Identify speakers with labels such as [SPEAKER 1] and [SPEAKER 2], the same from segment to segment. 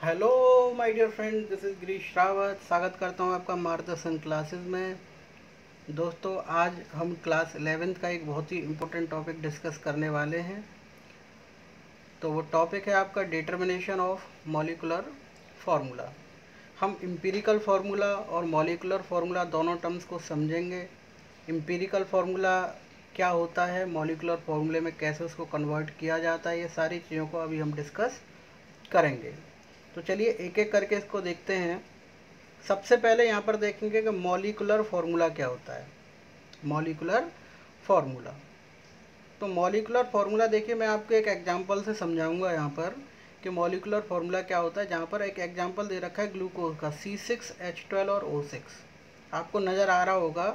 [SPEAKER 1] Hello my dear friend, this is Girish Rawat. स्वागत करता हूँ आपका मार्गदर्शन क्लासेस में। दोस्तों, आज हम क्लास 11th का एक बहुत ही इम्पोर्टेंट टॉपिक डिस्कस करने वाले हैं। तो वो टॉपिक है आपका डिटर्मिनेशन ऑफ मॉलिकुलर फार्मूला। हम एम्पिरिकल फार्मूला और मॉलिकुलर फार्मूला दोनों टर्म्स को समझेंगे। एम्पिरिकल फार्मूला क्या होता है, मॉलिकुलर फार्मूले में कैसे उसको कन्वर्ट किया जाता है, ये सारी चीज़ों को अभी हम डिस्कस करेंगे। तो चलिए एक एक करके इसको देखते हैं। सबसे पहले यहाँ पर देखेंगे कि मॉलिकुलर फार्मूला क्या होता है। मॉलिकुलर फार्मूला, तो मॉलिकुलर फार्मूला देखिए, मैं आपको एक एग्जांपल से समझाऊंगा यहाँ पर कि मॉलिकुलर फार्मूला क्या होता है। जहाँ पर एक एग्जांपल दे रखा है ग्लूकोज का C6H12 और O6। आपको नज़र आ रहा होगा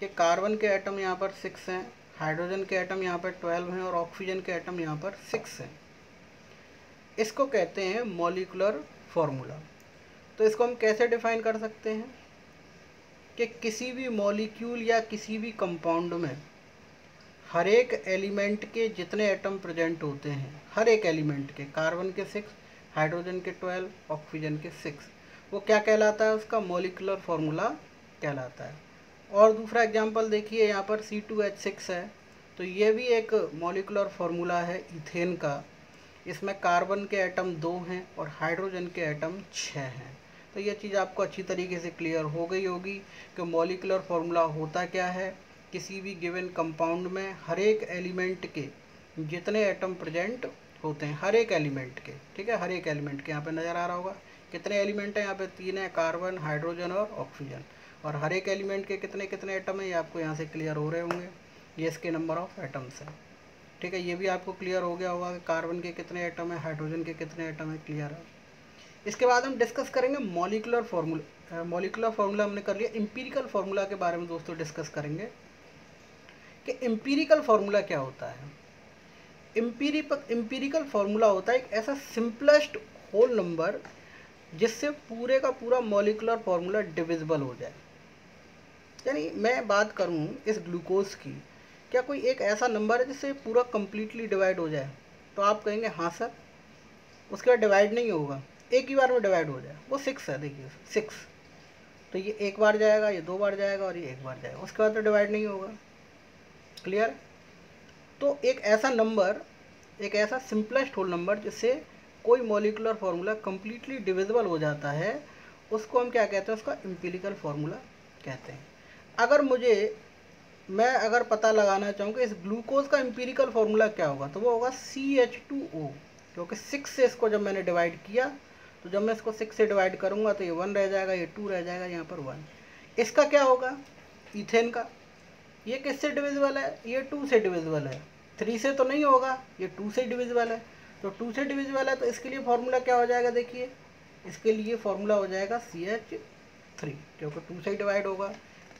[SPEAKER 1] कि कार्बन के एटम यहाँ पर 6 हैं, हाइड्रोजन के एटम यहाँ पर 12 हैं और ऑक्सीजन के एटम यहाँ पर 6 हैं। इसको कहते हैं मॉलिकुलर फार्मूला। तो इसको हम कैसे डिफाइन कर सकते हैं कि किसी भी मॉलिक्यूल या किसी भी कंपाउंड में हर एक एलिमेंट के जितने एटम प्रेजेंट होते हैं, हर एक एलिमेंट के, कार्बन के 6, हाइड्रोजन के 12, ऑक्सीजन के 6, वो क्या कहलाता है, उसका मॉलिकुलर फार्मूला कहलाता है। और दूसरा एग्जांपल देखिए, यहाँ पर C2H6 है, तो ये भी एक मॉलिकुलर फार्मूला है इथेन का। इसमें कार्बन के एटम 2 हैं और हाइड्रोजन के एटम 6 हैं। तो ये चीज़ आपको अच्छी तरीके से क्लियर हो गई होगी कि मॉलिकुलर फार्मूला होता क्या है। किसी भी गिवन कंपाउंड में हर एक एलिमेंट के जितने एटम प्रेजेंट होते हैं, हर एक एलिमेंट के, ठीक है, हर एक एलिमेंट के, यहाँ पे नज़र आ रहा होगा कितने एलिमेंट हैं, यहाँ पे 3 है, कार्बन, हाइड्रोजन और ऑक्सीजन। और हर एक एलिमेंट के कितने कितने एटम है, ये आपको यहाँ से क्लियर हो रहे होंगे। ये इसके नंबर ऑफ एटम्स है, ठीक है। ये भी आपको क्लियर हो गया होगा कि कार्बन के कितने एटम है, हाइड्रोजन के कितने एटम है, क्लियर है। इसके बाद हम डिस्कस करेंगे मॉलिकुलर फार्मूला। मॉलिकुलर फार्मूला हमने कर लिया। एम्पिरिकल फार्मूला के बारे में दोस्तों डिस्कस करेंगे कि एम्पिरिकल फार्मूला क्या होता है। एम्पिरिकल फार्मूला होता है एक ऐसा सिंपलेस्ट होल नंबर जिससे पूरे का पूरा मॉलिकुलर फार्मूला डिविजिबल हो जाए। यानी मैं बात करूं इस ग्लूकोज की, क्या कोई एक ऐसा नंबर है जिससे पूरा कंप्लीटली डिवाइड हो जाए? तो आप कहेंगे हाँ सर। उसके बाद डिवाइड नहीं होगा, एक ही बार में डिवाइड हो जाए। वो 6 है, देखिए 6। तो ये एक बार जाएगा, ये 2 बार जाएगा और ये एक बार जाएगा, उसके बाद तो डिवाइड नहीं होगा। क्लियर? तो एक ऐसा नंबर, एक ऐसा सिंपलेस्ट होल नंबर जिससे कोई मॉलिकुलर फार्मूला कंप्लीटली डिविजिबल हो जाता है, उसको हम क्या कहते हैं, उसका एम्पिरिकल फार्मूला कहते हैं। अगर मैं अगर पता लगाना चाहूँ कि इस ग्लूकोज का एम्पिरिकल फार्मूला क्या होगा, तो वो होगा CH2O। क्योंकि 6 से इसको जब मैंने डिवाइड किया, तो जब मैं इसको 6 से डिवाइड करूँगा तो ये 1 रह जाएगा, ये 2 रह जाएगा, यहाँ पर 1। इसका क्या होगा, इथेन का, ये किससे डिविजिबल है, ये 2 से डिविजिबल है, 3 से तो नहीं होगा, ये 2 से डिविजिबल है। तो 2 से डिविजिबल है, तो इसके लिए फार्मूला क्या हो जाएगा, देखिए इसके लिए फार्मूला हो जाएगा CH3, क्योंकि 2 से ही डिवाइड होगा।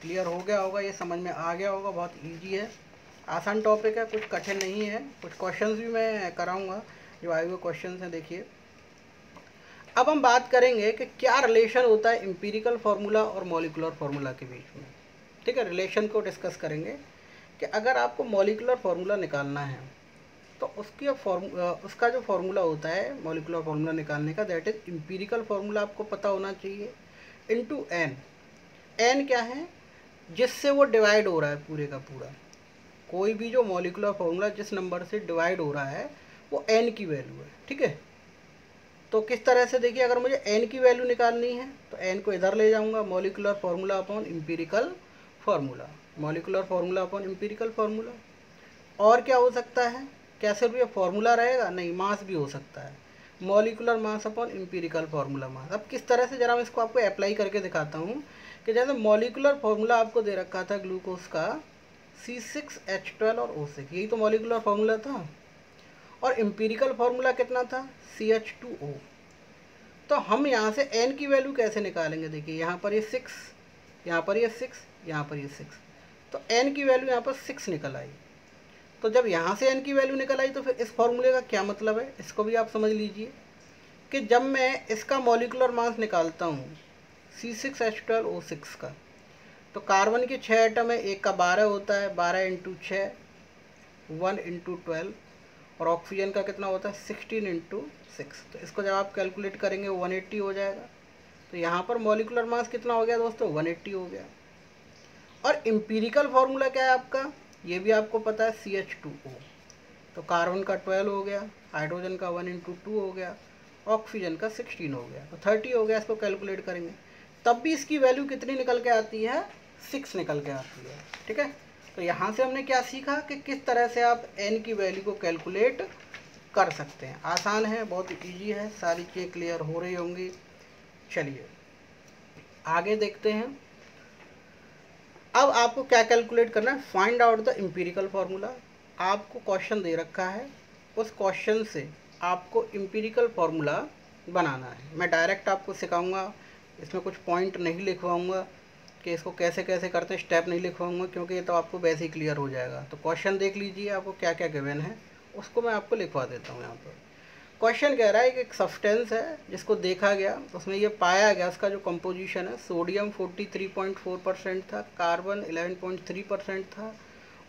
[SPEAKER 1] क्लियर हो गया होगा, ये समझ में आ गया होगा। बहुत इजी है, आसान टॉपिक है, कुछ कठिन नहीं है। कुछ क्वेश्चंस भी मैं कराऊंगा जो आए हुए क्वेश्चंस हैं, देखिए। अब हम बात करेंगे कि क्या रिलेशन होता है एम्पिरिकल फार्मूला और मॉलिकुलर फार्मूला के बीच में, ठीक है। रिलेशन को डिस्कस करेंगे कि अगर आपको मॉलिकुलर फार्मूला निकालना है तो उसका जो फार्मूला होता है मॉलिकुलर फार्मूला निकालने का, दैट इज एम्पिरिकल फार्मूला, आपको पता होना चाहिए, इनटू n। n क्या है, जिससे वो डिवाइड हो रहा है पूरे का पूरा। कोई भी जो मॉलिकुलर फार्मूला जिस नंबर से डिवाइड हो रहा है वो n की वैल्यू है, ठीक है। तो किस तरह से, देखिए अगर मुझे n की वैल्यू निकालनी है तो n को इधर ले जाऊंगा, molecular formula upon empirical formula, molecular formula upon empirical formula. और क्या हो सकता है, क्या सिर्फ ये फार्मूला रहेगा? नहीं, मास भी हो सकता है, molecular mass upon empirical formula mass. अब किस तरह से, जरा मैं इसको आपको अप्लाई करके दिखाता हूँ कि जैसे मॉलिकुलर फार्मूला आपको दे रखा था ग्लूकोज का C6H12 और O6, यही तो मॉलिकुलर फार्मूला था। और एम्पिरिकल फार्मूला कितना था, CH2O। तो हम यहाँ से n की वैल्यू कैसे निकालेंगे, देखिए यहाँ पर ये 6, यहाँ पर ये 6, यहाँ पर ये 6, तो n की वैल्यू यहाँ पर 6 निकल आई। तो जब यहाँ से n की वैल्यू निकल आई तो फिर इस फॉर्मूले का क्या मतलब है, इसको भी आप समझ लीजिए कि जब मैं इसका मॉलिकुलर मास निकालता हूँ C6H12O6 का, तो कार्बन के 6 एटम है, एक का 12 होता है, 12 × 6 1 × 12, और ऑक्सीजन का कितना होता है 16 इंटू 6। तो इसको जब आप कैलकुलेट करेंगे 180 हो जाएगा। तो यहाँ पर मॉलिकुलर मास कितना हो गया दोस्तों 180 हो गया। और एम्पिरिकल फार्मूला क्या है आपका, ये भी आपको पता है CH2O। तो कार्बन का 12 हो गया, हाइड्रोजन का 1 इंटू 2 हो गया, ऑक्सीजन का 16 हो गया, तो 30 हो गया। इसको कैलकुलेट करेंगे तब भी इसकी वैल्यू कितनी निकल के आती है 6 निकल के आती है। ठीक है, तो यहाँ से हमने क्या सीखा कि किस तरह से आप n की वैल्यू को कैलकुलेट कर सकते हैं। आसान है, बहुत ईजी है, सारी चीज़ें क्लियर हो रही होंगी। चलिए आगे देखते हैं। अब आपको क्या कैलकुलेट करना है, find out the empirical formula. आपको क्वेश्चन दे रखा है, उस क्वेश्चन से आपको एम्पिरिकल फार्मूला बनाना है। मैं डायरेक्ट आपको सिखाऊंगा, इसमें कुछ पॉइंट नहीं लिखवाऊंगा कि इसको कैसे कैसे करते हैं, स्टेप नहीं लिखवाऊंगा, क्योंकि ये तो आपको वैसे ही क्लियर हो जाएगा। तो क्वेश्चन देख लीजिए, आपको क्या क्या गिवन है उसको मैं आपको लिखवा देता हूँ। यहाँ पर क्वेश्चन कह रहा है कि एक सब्सटेंस है जिसको देखा गया, उसमें ये पाया गया उसका जो कंपोजिशन है, सोडियम 43.4% था, कार्बन 11.3% था,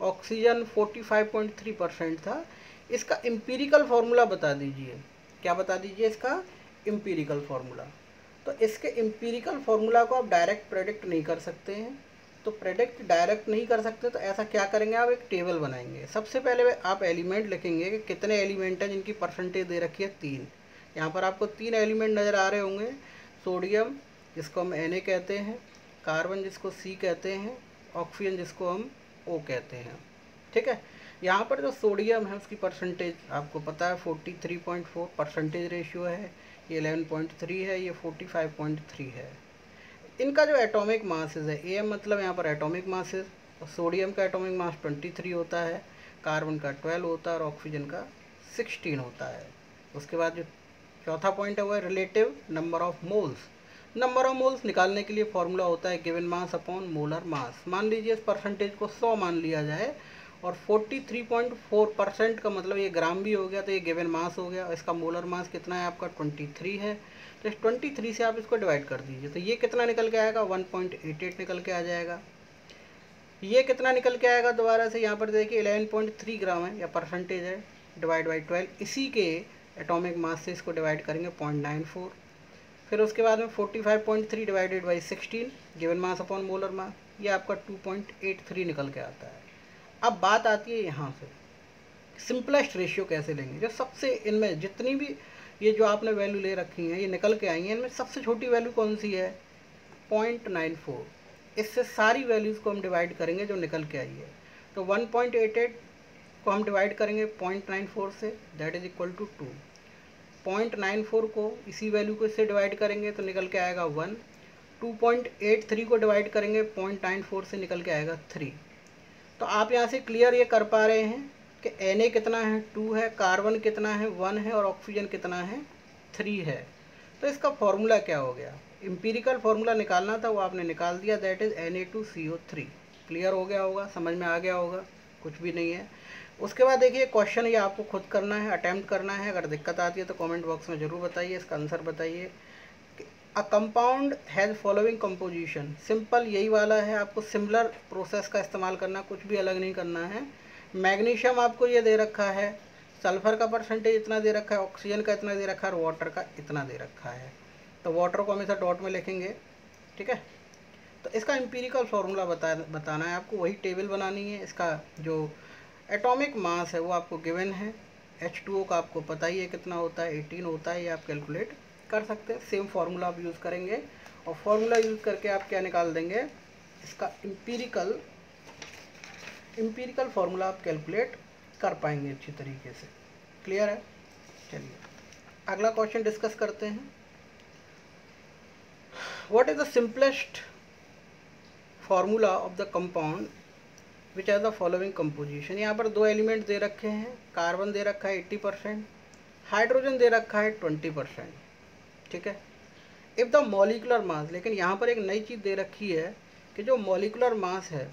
[SPEAKER 1] ऑक्सीजन 45.3% था। इसका एम्पिरिकल फार्मूला बता दीजिए। क्या बता दीजिए इसका एम्पिरिकल फार्मूला। तो इसके एम्पिरिकल फार्मूला को आप डायरेक्ट प्रेडिक्ट नहीं कर सकते हैं। तो प्रेडिक्ट डायरेक्ट नहीं कर सकते तो ऐसा क्या करेंगे, आप एक टेबल बनाएंगे। सबसे पहले आप एलिमेंट लिखेंगे कि कितने एलिमेंट हैं जिनकी परसेंटेज दे रखी है 3। यहाँ पर आपको 3 एलिमेंट नज़र आ रहे होंगे, सोडियम जिसको हम Na कहते हैं, कार्बन जिसको C कहते हैं, ऑक्सीजन जिसको हम O कहते हैं। ठीक है, यहाँ पर जो सोडियम है उसकी परसेंटेज आपको पता है 43.4 परसेंटेज रेशियो है, ये 11.3 है, ये 45.3 है। इनका जो एटॉमिक मासेस है, AM मतलब यहाँ पर एटॉमिक मासेस, और सोडियम का एटॉमिक मास 23 होता है, कार्बन का 12 होता है और ऑक्सीजन का 16 होता है। उसके बाद जो चौथा पॉइंट है वो है relative number of moles. Number of moles निकालने के लिए फॉर्मूला होता है given mass upon molar mass. मान लीजिए इस परसेंटेज को 100 मान लिया जाए और 43.4% का मतलब ये ग्राम भी हो गया, तो ये गिवन मास हो गया। इसका मोलर मास कितना है आपका 23 है। तो इस 23 से आप इसको डिवाइड कर दीजिए, तो ये कितना निकल के आएगा 1.88 निकल के आ जाएगा। ये कितना निकल के आएगा दोबारा से, यहाँ पर देखिए 11.3 ग्राम है या परसेंटेज है, डिवाइड बाई 12। इसी के एटॉमिक मास से इसको डिवाइड करेंगे 0.94। फिर उसके बाद में 45.3 divided by 16 given mass upon molar mass, ये आपका 2.83 निकल के आता है। अब बात आती है यहाँ से सिंपलेस्ट रेशियो कैसे लेंगे। जो सबसे इनमें जितनी भी ये जो आपने वैल्यू ले रखी हैं ये निकल के आई हैं, इनमें सबसे छोटी वैल्यू कौन सी है 0.94। इससे सारी वैल्यूज़ को हम डिवाइड करेंगे जो निकल के आई है। तो 1.88 को हम डिवाइड करेंगे 0.94 से, दैट इज इक्वल टू 2। 0.94 को इसी वैल्यू को इससे डिवाइड करेंगे तो निकल के आएगा 1। 2.83 को डिवाइड करेंगे 0.94 से, निकल के आएगा 3। तो आप यहाँ से क्लियर ये कर पा रहे हैं कि Na कितना है 2 है, कार्बन कितना है 1 है और ऑक्सीजन कितना है 3 है। तो इसका फॉर्मूला क्या हो गया, एम्पिरिकल फार्मूला निकालना था वो आपने निकाल दिया, दैट इज़ Na2CO3। क्लियर हो गया होगा, समझ में आ गया होगा, कुछ भी नहीं है। उसके बाद देखिए क्वेश्चन ये आपको खुद करना है, अटैम्प्ट करना है। अगर दिक्कत आती है तो कमेंट बॉक्स में ज़रूर बताइए, इसका आंसर बताइए। A compound has following composition, simple यही वाला है, आपको सिमिलर प्रोसेस का इस्तेमाल करना, कुछ भी अलग नहीं करना है। मैग्नीशियम आपको ये दे रखा है, सल्फ़र का परसेंटेज इतना दे रखा है, ऑक्सीजन का इतना दे रखा है और वाटर का इतना दे रखा है। तो वाटर को हमेशा डॉट में लिखेंगे, ठीक है। तो इसका एम्पिरिकल फार्मूला बताना है आपको, वही टेबल बनानी है। इसका जो एटॉमिक मास है वो आपको गिवन है, H2O का आपको पता ही है कितना होता है 18 होता है, ये आप कैलकुलेट कर सकते हैं। सेम फार्मूला आप यूज़ करेंगे और फार्मूला यूज़ करके आप क्या निकाल देंगे, इसका एम्पिरिकल फार्मूला आप कैलकुलेट कर पाएंगे अच्छी तरीके से। क्लियर है। चलिए अगला क्वेश्चन डिस्कस करते हैं। What is the simplest formula of the compound which has the following composition. यहाँ पर 2 एलिमेंट दे रखे हैं, कार्बन दे रखा है 80%, हाइड्रोजन दे रखा है 20%, ठीक है। इफ़ द मॉलिकुलर मास, लेकिन यहाँ पर एक नई चीज़ दे रखी है कि जो मॉलिकुलर मास है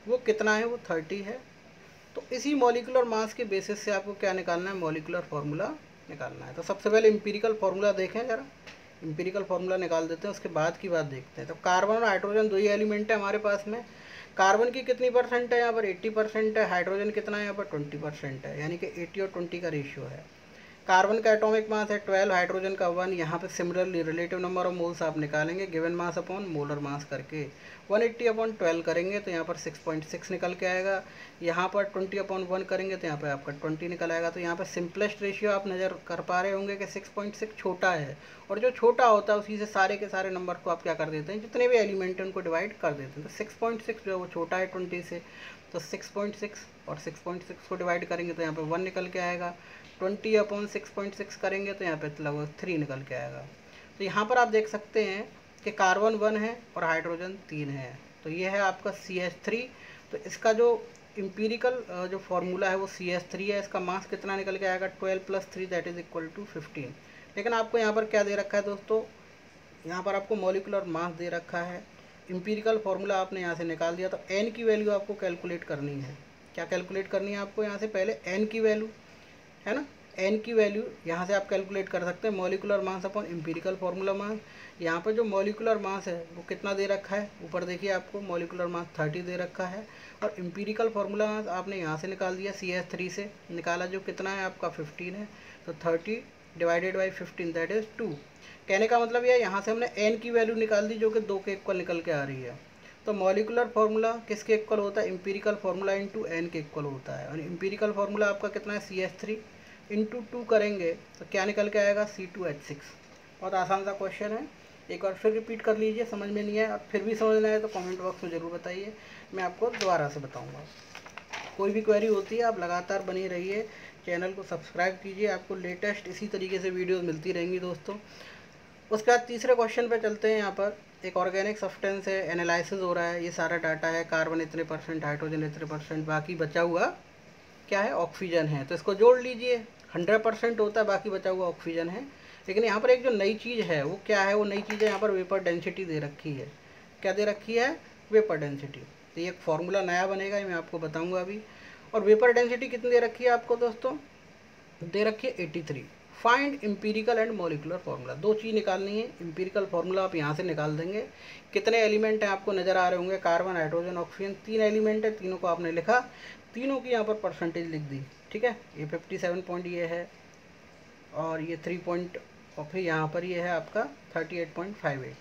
[SPEAKER 1] वो कितना है, वो 30 है। तो इसी मॉलिकुलर मास के बेसिस से आपको क्या निकालना है, मॉलिकुलर फार्मूला निकालना है। तो सबसे पहले एम्पिरिकल फार्मूला देखें ज़रा, एम्पिरिकल फार्मूला निकाल देते हैं, उसके बाद की बात देखते हैं। तो कार्बन और हाइड्रोजन 2 ही एलिमेंट है हमारे पास में। कार्बन की कितनी परसेंट है यहाँ पर 80% है, हाइड्रोजन कितना है यहाँ पर 20% है, यानी कि 80 और 20 का रेशियो है। कार्बन का एटॉमिक मास है 12, हाइड्रोजन का 1। यहाँ पे similarly relative number of moles आप निकालेंगे given mass upon molar mass करके 180 अपॉन 12 करेंगे तो यहाँ पर 6.6 निकल के आएगा। यहाँ पर 20 अपॉन 1 करेंगे तो यहाँ पे आपका 20 निकल आएगा। तो यहाँ पर सिंपलेस्ट रेशियो आप नज़र कर पा रहे होंगे कि 6.6 छोटा है, और जो छोटा होता है उसी से सारे के सारे नंबर को आप क्या कर देते हैं, जितने भी एलिमेंट हैं उनको डिवाइड कर देते हैं। तो 6.6 जो है वो छोटा है 20 से, तो 6.6 और 6.6 को डिवाइड करेंगे तो यहाँ पे 1 निकल के आएगा। 20 अपॉन 6.6 करेंगे तो यहाँ पे लगभग 3 निकल के आएगा। तो यहाँ पर आप देख सकते हैं कि कार्बन 1 है और हाइड्रोजन 3 है। तो ये है आपका CH3। तो इसका जो इम्पीरिकल जो फॉर्मूला है वो CH3 है। इसका मास कितना निकल के आएगा 12 + 3 दैट इज इक्वल टू 15। लेकिन आपको यहाँ पर क्या दे रखा है दोस्तों, यहाँ पर आपको मॉलिक्यूलर मास दे रखा है। इम्पीरिकल फार्मूला आपने यहाँ से निकाल दिया, तो n की वैल्यू आपको कैलकुलेट करनी है। क्या कैलकुलेट करनी है आपको, यहाँ से पहले n की वैल्यू है ना, n की वैल्यू यहाँ से आप कैलकुलेट कर सकते हैं molecular mass upon empirical formula mass. यहाँ पर जो मॉलिक्यूलर मास है वो कितना दे रखा है, ऊपर देखिए आपको मॉलिक्यूलर मास 30 दे रखा है, और इम्पीरिकल फार्मूला मास आपने यहाँ से निकाल दिया CH3 से निकाला, जो कितना है आपका 15 है। तो 30 डिवाइडेड बाई 15 दैट इज़ 2। कहने का मतलब यह यहाँ से हमने n की वैल्यू निकाल दी जो कि 2 के इक्वल निकल के आ रही है। तो मॉलिक्यूलर फार्मूला किसके इक्वल होता है, इम्पीरिकल फार्मूला इंटू n के इक्वल होता है। और इम्पीरिकल फार्मूला आपका कितना है CH3 इंटू 2 करेंगे तो क्या निकल के आएगा C2H6। बहुत आसान सा क्वेश्चन है, एक बार फिर रिपीट कर लीजिए, समझ में नहीं है और फिर भी समझना है तो कमेंट बॉक्स में ज़रूर बताइए, मैं आपको दोबारा से बताऊँगा। कोई भी क्वेरी होती है आप लगातार बनी रहिए, चैनल को सब्सक्राइब कीजिए, आपको लेटेस्ट इसी तरीके से वीडियोज़ मिलती रहेंगी दोस्तों। उसके बाद तीसरे क्वेश्चन पे चलते हैं। यहाँ पर एक ऑर्गेनिक सब्सटेंस है, एनालिसिस हो रहा है, ये सारा डाटा है, कार्बन इतने %, हाइड्रोजन इतने %, बाकी बचा हुआ क्या है, ऑक्सीजन है। तो इसको जोड़ लीजिए, 100% होता है, बाकी बचा हुआ ऑक्सीजन है। लेकिन यहाँ पर एक जो नई चीज़ है वो क्या है, वो नई चीज़ है, यहाँ पर वेपर डेंसिटी दे रखी है। क्या दे रखी है, वेपर डेंसिटी। तो ये एक फार्मूला नया बनेगा, ये मैं आपको बताऊँगा अभी। और वेपर डेंसिटी कितनी दे रखी है आपको दोस्तों, दे रखी है 83। Find empirical and molecular formula, दो चीज़ निकालनी है। इम्पीरिकल फार्मूला आप यहाँ से निकाल देंगे। कितने एलिमेंट हैं आपको नज़र आ रहे होंगे, कार्बन, हाइड्रोजन, ऑक्सीजन, 3 एलिमेंट है, तीनों को आपने लिखा, तीनों की यहाँ पर परसेंटेज लिख दी, ठीक है। ये 57 पॉइंट ये है, और ये 3 पॉइंट, और फिर यहाँ पर ये है आपका 38.58,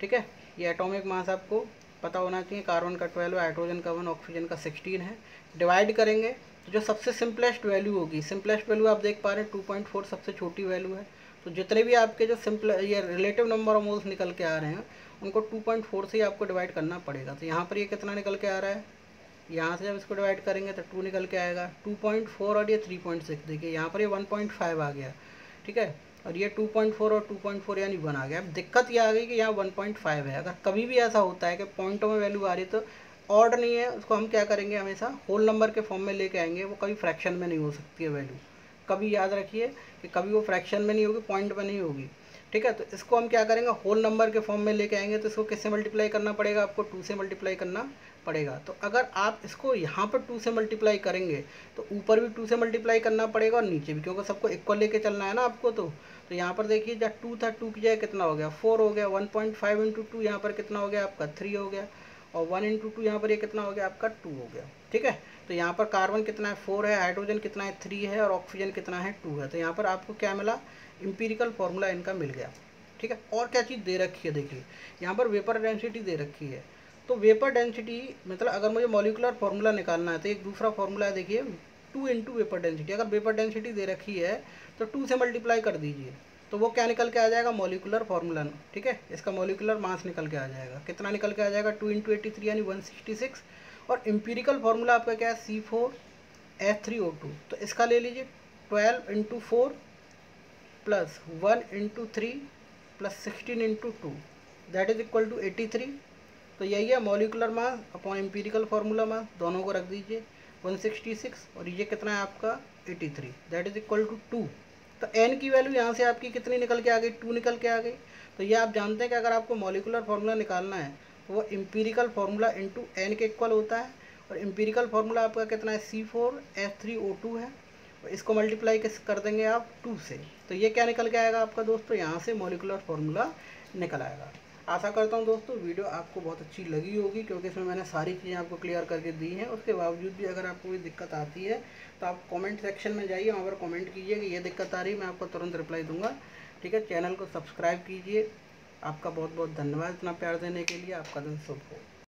[SPEAKER 1] ठीक है। ये एटॉमिक मास आपको पता होना चाहिए, कार्बन का 12, हाइड्रोजन का 1, ऑक्सीजन का 16 है। डिवाइड करेंगे तो जो सबसे सिंपलेस्ट वैल्यू होगी, सिंपलेस्ट वैल्यू आप देख पा रहे हैं 2.4 सबसे छोटी वैल्यू है। तो जितने भी आपके जो सिंपल ये रिलेटिव नंबर ऑफ मोल्स निकल के आ रहे हैं उनको 2.4 से ही आपको डिवाइड करना पड़ेगा। तो यहाँ पर ये कितना निकल के आ रहा है, यहाँ से जब इसको डिवाइड करेंगे तो 2 निकल के आएगा, 2.4 और ये 3.6, देखिए यहाँ पर ये 1.5 आ गया, ठीक है। और ये 2.4 और 2.4 यानी 1 आ गया। अब दिक्कत ये आ गई कि यहाँ 1.5 है। अगर कभी भी ऐसा होता है कि पॉइंटों में वैल्यू आ रही है तो ऑड नहीं है, उसको हम क्या करेंगे, हमेशा होल नंबर के फॉर्म में लेके आएंगे। वो कभी फ्रैक्शन में नहीं हो सकती है वैल्यू, कभी याद रखिए कि कभी वो फ्रैक्शन में नहीं होगी, पॉइंट में नहीं होगी, ठीक है। तो इसको हम क्या करेंगे, होल नंबर के फॉर्म में लेके आएंगे। तो इसको किससे मल्टीप्लाई करना पड़ेगा, आपको 2 से मल्टीप्लाई करना पड़ेगा। तो अगर आप इसको यहाँ पर 2 से मल्टीप्लाई करेंगे तो ऊपर भी 2 से मल्टीप्लाई करना पड़ेगा और नीचे भी, क्योंकि सबको इक्वल लेके चलना है ना आपको। तो यहाँ पर देखिए जब 2 था, 2 की जगह कितना हो गया, 4 हो गया। 1.5 इंटू 2 यहाँ पर कितना हो गया आपका, 3 हो गया। और 1 इंटू 2 यहाँ पर ये कितना हो गया आपका, 2 हो गया, ठीक है। तो यहाँ पर कार्बन कितना है, 4 है, हाइड्रोजन कितना है, 3 है, और ऑक्सीजन कितना है, 2 है। तो यहाँ पर आपको क्या मिला, इम्पीरिकल फार्मूला इनका मिल गया, ठीक है। और क्या चीज़ दे रखी है, देखिए यहाँ पर वेपर डेंसिटी दे रखी है। तो वेपर डेंसिटी मतलब अगर मुझे मॉलिक्यूलर फार्मूला निकालना है तो एक दूसरा फार्मूला है, देखिए 2 इंटू वेपर डेंसिटी। अगर वेपर डेंसिटी दे रखी है तो 2 से मल्टीप्लाई कर दीजिए, तो वो क्या निकल के आ जाएगा, मॉलिक्यूलर फार्मूला, ठीक है। इसका मॉलिक्यूलर मास निकल के आ जाएगा, कितना निकल के आ जाएगा, 2 इंटू 83 यानी 166। और इम्पीरिकल फार्मूला आपका क्या है, C4H3O2। तो इसका ले लीजिए 12 into 4 plus 1 into 3 plus 16 into 2 that is equal to 83। तो यही है molecular mass upon empirical formula mass, दोनों को रख दीजिए 166, और ये कितना है आपका 83 दैट इज इक्वल टू 2। तो n की वैल्यू यहाँ से आपकी कितनी निकल के आ गई, 2 निकल के आ गई। तो ये आप जानते हैं कि अगर आपको मॉलिक्यूलर फार्मूला निकालना है तो वो एम्पीरिकल फार्मूला इंटू n के इक्वल होता है। और एम्पीरिकल फार्मूला आपका कितना है, C4H3O2 है, और इसको मल्टीप्लाई किस कर देंगे आप 2 से। तो ये क्या निकल के आएगा आपका दोस्तों, यहाँ से मॉलिक्यूलर फार्मूला निकल आएगा। आशा करता हूँ दोस्तों वीडियो आपको बहुत अच्छी लगी होगी, क्योंकि इसमें मैंने सारी चीज़ें आपको क्लियर करके दी हैं। उसके बावजूद भी अगर आपको कोई दिक्कत आती है तो आप कमेंट सेक्शन में जाइए, वहाँ पर कमेंट कीजिए कि ये दिक्कत आ रही है, मैं आपको तुरंत रिप्लाई दूंगा। ठीक है, चैनल को सब्सक्राइब कीजिए। आपका बहुत बहुत धन्यवाद इतना प्यार देने के लिए। आपका दिन शुभ हो।